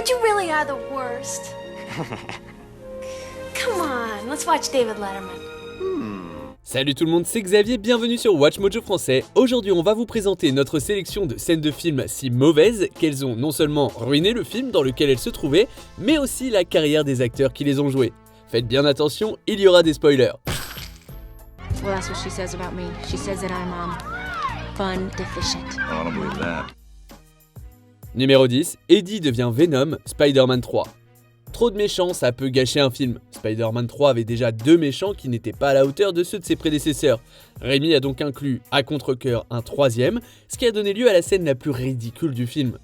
George, you really are the worst. Come on, let's watch David Letterman. Salut tout le monde, c'est Xavier, bienvenue sur Watch Mojo Français. Aujourd'hui on va vous présenter notre sélection de scènes de films si mauvaises qu'elles ont non seulement ruiné le film dans lequel elles se trouvaient, mais aussi la carrière des acteurs qui les ont joués. Faites bien attention, il y aura des spoilers. Well, that's what she says about me. She says that I'm fun deficient. I don't believe that. Numéro 10, Eddie devient Venom, Spider-Man 3. Trop de méchants, ça peut gâcher un film. Spider-Man 3 avait déjà 2 méchants qui n'étaient pas à la hauteur de ceux de ses prédécesseurs. Raimi a donc inclus à contre-cœur un troisième, ce qui a donné lieu à la scène la plus ridicule du film.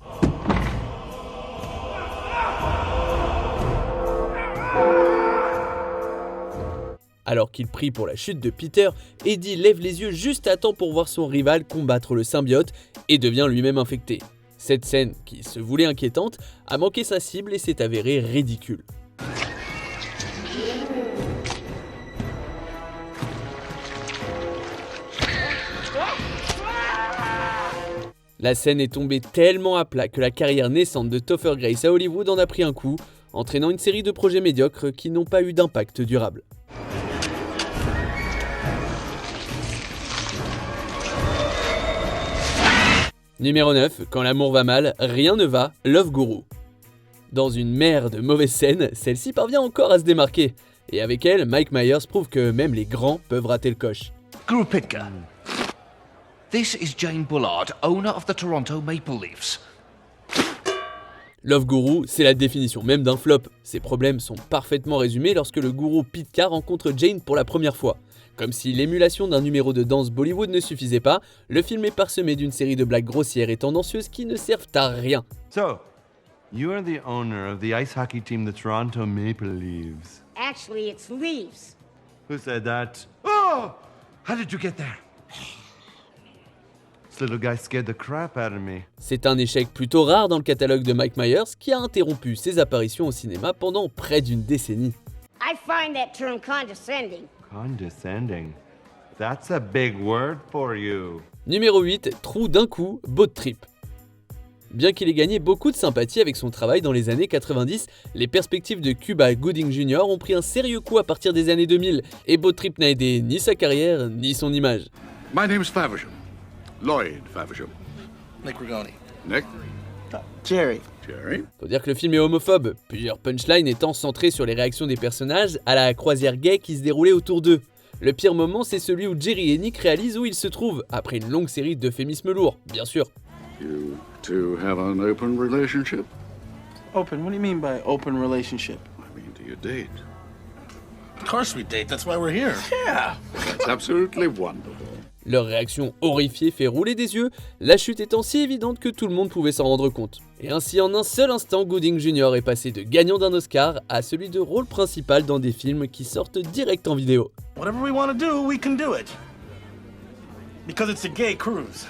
Alors qu'il prie pour la chute de Peter, Eddie lève les yeux juste à temps pour voir son rival combattre le symbiote et devient lui-même infecté. Cette scène, qui se voulait inquiétante, a manqué sa cible et s'est avérée ridicule. La scène est tombée tellement à plat que la carrière naissante de Topher Grace à Hollywood en a pris un coup, entraînant une série de projets médiocres qui n'ont pas eu d'impact durable. Numéro 9, quand l'amour va mal, rien ne va, Love Guru. Dans une mer de mauvaises scènes, celle-ci parvient encore à se démarquer. Et avec elle, Mike Myers prouve que même les grands peuvent rater le coche. Guru Pitka. This is Jane Bullard, owner of the Toronto Maple Leafs. Love Guru, c'est la définition même d'un flop. Ses problèmes sont parfaitement résumés lorsque le gourou Pitka rencontre Jane pour la première fois. Comme si l'émulation d'un numéro de danse Bollywood ne suffisait pas, le film est parsemé d'une série de blagues grossières et tendancieuses qui ne servent à rien. So, you are the owner of the ice hockey team, the Toronto Maple Leafs. Actually, it's Leaves. Who said that? Oh! How did you get there? This little guy scared the crap out of me. C'est un échec plutôt rare dans le catalogue de Mike Myers qui a interrompu ses apparitions au cinéma pendant près d'une décennie. I find that term condescending. Condescending. That's a big word for you. Numéro 8, trou d'un coup, Boat Trip. Bien qu'il ait gagné beaucoup de sympathie avec son travail dans les années 90, les perspectives de Cuba Gooding Jr. ont pris un sérieux coup à partir des années 2000 et Boat Trip n'a aidé ni sa carrière ni son image. My name's Faversham. Lloyd Faversham. Nick Rigoni. Nick? Jerry. Jerry? Faut dire que le film est homophobe, plusieurs punchlines étant centrées sur les réactions des personnages à la croisière gay qui se déroulait autour d'eux. Le pire moment, c'est celui où Jerry et Nick réalisent où ils se trouvent, après une longue série d'euphémismes lourds, bien sûr. You two have an open relationship? Open? What do you mean by open relationship? I mean, do you date? Of course we date, that's why we're here. Yeah. That's absolutely wonderful. Leur réaction horrifiée fait rouler des yeux, la chute étant si évidente que tout le monde pouvait s'en rendre compte. Et ainsi en un seul instant, Gooding Jr. est passé de gagnant d'un Oscar à celui de rôle principal dans des films qui sortent direct en vidéo. Whatever we want to do, we can do it. Because it's a gay cruise.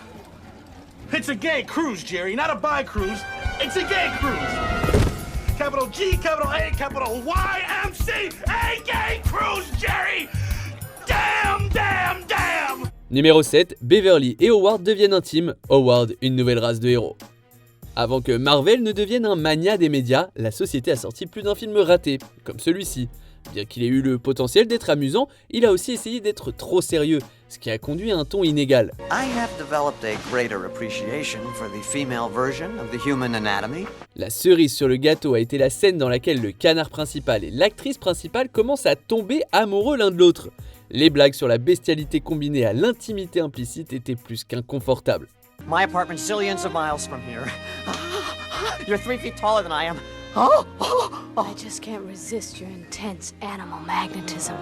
It's a gay cruise, Jerry, not a bi cruise. It's a gay cruise. Capital G, capital A, capital Y, M, C, A, gay cruise, Jerry! Damn, damn, damn! Numéro 7, Beverly et Howard deviennent intimes, Howard une nouvelle race de héros. Avant que Marvel ne devienne un mania des médias, la société a sorti plus d'un film raté, comme celui-ci. Bien qu'il ait eu le potentiel d'être amusant, il a aussi essayé d'être trop sérieux, ce qui a conduit à un ton inégal. I have developed a greater appreciation for the female version of the human anatomy. La cerise sur le gâteau a été la scène dans laquelle le canard principal et l'actrice principale commencent à tomber amoureux l'un de l'autre. Les blagues sur la bestialité combinée à l'intimité implicite étaient plus qu'inconfortables. My apartment's zillions of miles from here. You're 3 feet taller than I am. I just can't resist your intense animal magnetism.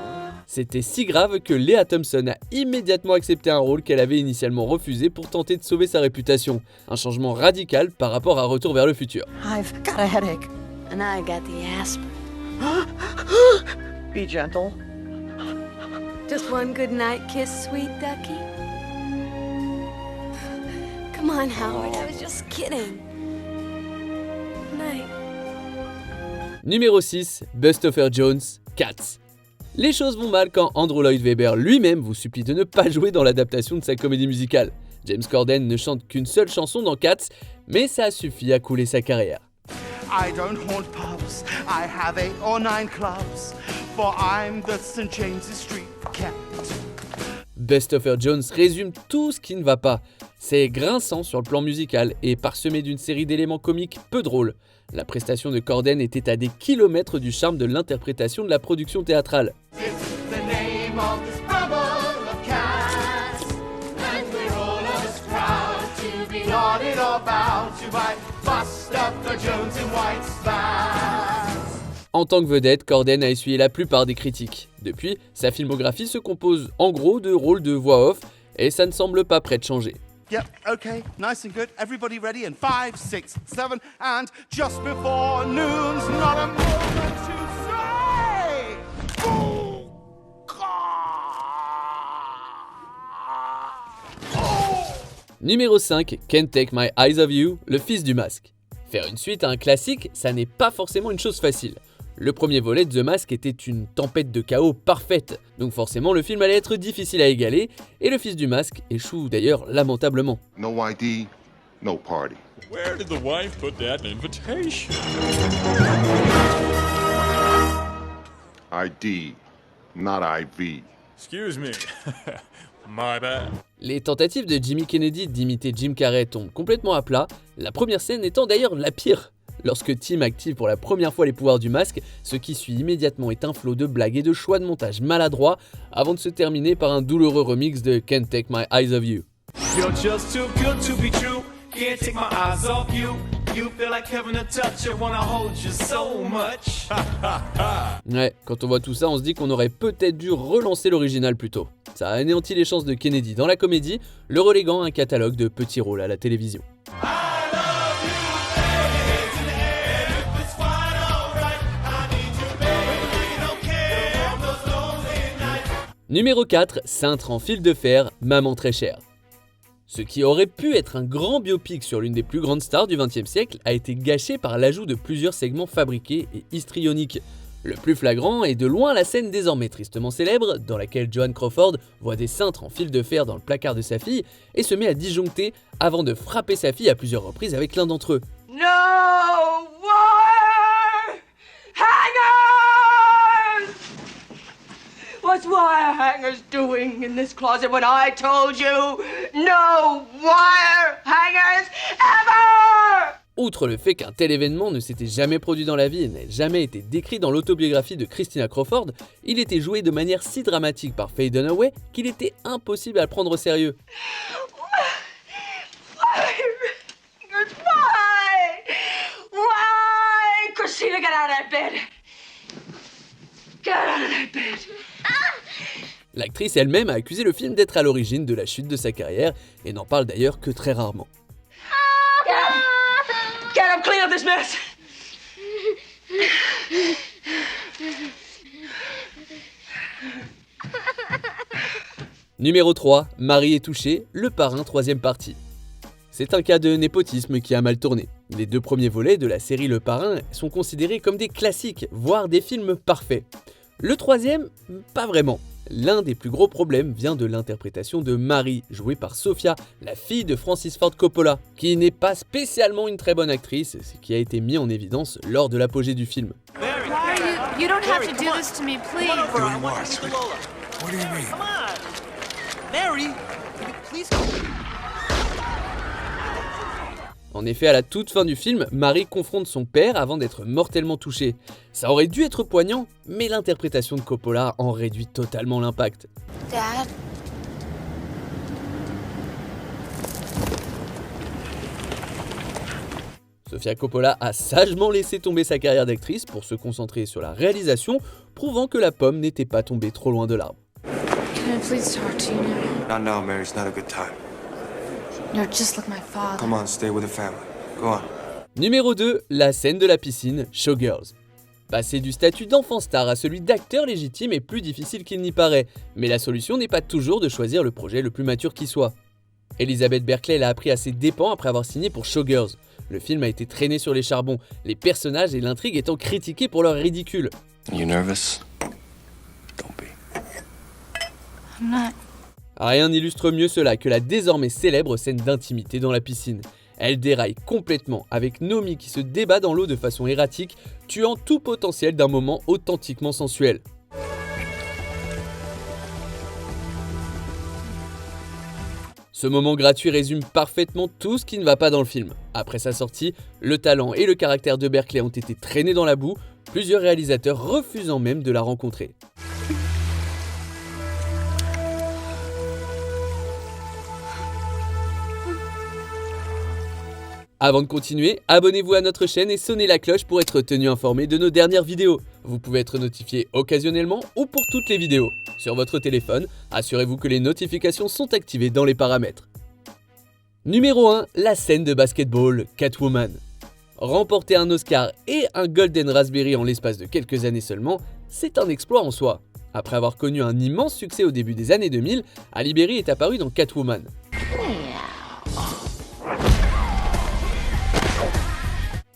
C'était si grave que Lea Thompson a immédiatement accepté un rôle qu'elle avait initialement refusé pour tenter de sauver sa réputation. Un changement radical par rapport à Retour vers le futur. I've got a headache. And I got the aspirin. Be gentle. Just one good night kiss, sweet ducky. Come on, Howard, I was just kidding. Night. Numéro 6, Bustopher Jones, Cats. Les choses vont mal quand Andrew Lloyd Webber lui-même vous supplie de ne pas jouer dans l'adaptation de sa comédie musicale. James Corden ne chante qu'une seule chanson dans Cats, mais ça a suffi à couler sa carrière. I don't haunt pubs. I have 8 or 9 clubs. For I'm the St. James's Street cat. Bustopher Jones résume tout ce qui ne va pas. C'est grinçant sur le plan musical et parsemé d'une série d'éléments comiques peu drôles. La prestation de Corden était à des kilomètres du charme de l'interprétation de la production théâtrale. En tant que vedette, Corden a essuyé la plupart des critiques. Depuis, sa filmographie se compose en gros de rôles de voix off et ça ne semble pas prêt de changer. Yep, okay, nice and good. Everybody ready? And 5, 6, 7, and just before noon's not a moment to say. Oh, Numéro 5, Can't Take My Eyes Off You, le fils du masque. Faire une suite à un classique, ça n'est pas forcément une chose facile. Le premier volet de The Mask était une tempête de chaos parfaite, donc forcément le film allait être difficile à égaler, et le fils du masque échoue d'ailleurs lamentablement. No ID, no party. Where did the wife put that invitation? ID, not IV. Excuse me. My bad. Les tentatives de Jimmy Kennedy d'imiter Jim Carrey tombent complètement à plat, la première scène étant d'ailleurs la pire. Lorsque Tim active pour la première fois les pouvoirs du masque, ce qui suit immédiatement est un flot de blagues et de choix de montage maladroits avant de se terminer par un douloureux remix de Can't Take My Eyes Off You. You're just too good to be true. Can't take my eyes off you. You feel like having a touch. I wanna hold you so much. Ouais, quand on voit tout ça, on se dit qu'on aurait peut-être dû relancer l'original plus tôt. Ça a anéanti les chances de Kennedy dans la comédie, le reléguant à un catalogue de petits rôles à la télévision. Numéro 4, Cintre en fil de fer, Maman très chère. Ce qui aurait pu être un grand biopic sur l'une des plus grandes stars du XXe siècle a été gâché par l'ajout de plusieurs segments fabriqués et histrioniques. Le plus flagrant est de loin la scène désormais tristement célèbre dans laquelle Joan Crawford voit des cintres en fil de fer dans le placard de sa fille et se met à disjoncter avant de frapper sa fille à plusieurs reprises avec l'un d'entre eux. No wire hangers! What's wire hangers doing in this closet when I told you no wire hangers ever? Outre le fait qu'un tel événement ne s'était jamais produit dans la vie et n'ait jamais été décrit dans l'autobiographie de Christina Crawford, il était joué de manière si dramatique par Faye Dunaway qu'il était impossible à le prendre au sérieux. Why? Christina, get out of that bed! Get out of that bed! L'actrice elle-même a accusé le film d'être à l'origine de la chute de sa carrière et n'en parle d'ailleurs que très rarement. Get up, clean up this mess! Numéro 3, Marie est touchée, le parrain 3e partie. C'est un cas de népotisme qui a mal tourné. Les 2 premiers volets de la série Le Parrain sont considérés comme des classiques, voire des films parfaits. Le 3e, pas vraiment. L'un des plus gros problèmes vient de l'interprétation de Marie, jouée par Sofia, la fille de Francis Ford Coppola, qui n'est pas spécialement une très bonne actrice, ce qui a été mis en évidence lors de l'apogée du film. You don't have to do this to me, please. Doing what, sweetie? What do you mean? Come on. Mary, please. En effet, à la toute fin du film, Marie confronte son père avant d'être mortellement touchée. Ça aurait dû être poignant, mais l'interprétation de Coppola en réduit totalement l'impact. Dad? Sofia Coppola a sagement laissé tomber sa carrière d'actrice pour se concentrer sur la réalisation, prouvant que la pomme n'était pas tombée trop loin de l'arbre. Can I please talk to you now? Not now, Mary. It's not a good time. You're just like my father. Come on, stay with the family. Go on. Numéro 2, la scène de la piscine, Showgirls. Passer du statut d'enfant star à celui d'acteur légitime est plus difficile qu'il n'y paraît, mais la solution n'est pas toujours de choisir le projet le plus mature qui soit. Elizabeth Berkley l'a appris à ses dépens après avoir signé pour Showgirls. Le film a été traîné sur les charbons, les personnages et l'intrigue étant critiqués pour leur ridicule. You nervous? Don't be. I'm not. Rien n'illustre mieux cela que la désormais célèbre scène d'intimité dans la piscine. Elle déraille complètement avec Nomi qui se débat dans l'eau de façon erratique, tuant tout potentiel d'un moment authentiquement sensuel. Ce moment gratuit résume parfaitement tout ce qui ne va pas dans le film. Après sa sortie, le talent et le caractère de Berkeley ont été traînés dans la boue, plusieurs réalisateurs refusant même de la rencontrer. Avant de continuer, abonnez-vous à notre chaîne et sonnez la cloche pour être tenu informé de nos dernières vidéos. Vous pouvez être notifié occasionnellement ou pour toutes les vidéos. Sur votre téléphone, assurez-vous que les notifications sont activées dans les paramètres. Numéro 1, la scène de basketball Catwoman. Remporter un Oscar et un Golden Raspberry en l'espace de quelques années seulement, c'est un exploit en soi. Après avoir connu un immense succès au début des années 2000, Halle Berry est apparue dans Catwoman.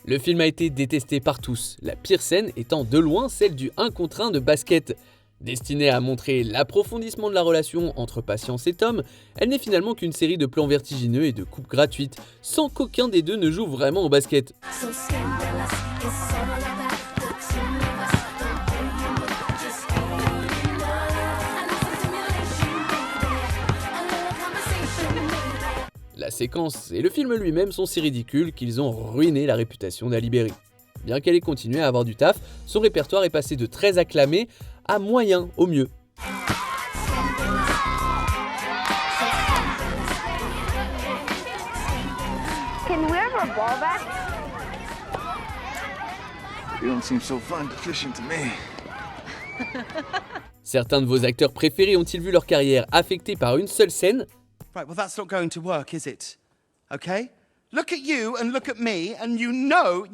Le film a été détesté par tous, la pire scène étant de loin celle du 1 contre 1 de basket. Destinée à montrer l'approfondissement de la relation entre Patience et Tom, elle n'est finalement qu'une série de plans vertigineux et de coupes gratuites, sans qu'aucun des deux ne joue vraiment au basket. La séquence et le film lui-même sont si ridicules qu'ils ont ruiné la réputation d'Halle Berry. Bien qu'elle ait continué à avoir du taf, son répertoire est passé de très acclamé à moyen au mieux. Can we have our ball back? You don't seem so fun to fishing to me. Certains de vos acteurs préférés ont-ils vu leur carrière affectée par une seule scène ? Right, well that's not going to work, is it? Okay? Look at you and look at me and you know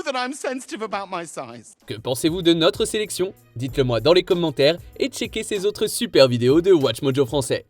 that I'm sensitive about my size. Que pensez-vous de notre sélection ? Dites-le moi dans les commentaires et checkez ces autres super vidéos de WatchMojo français.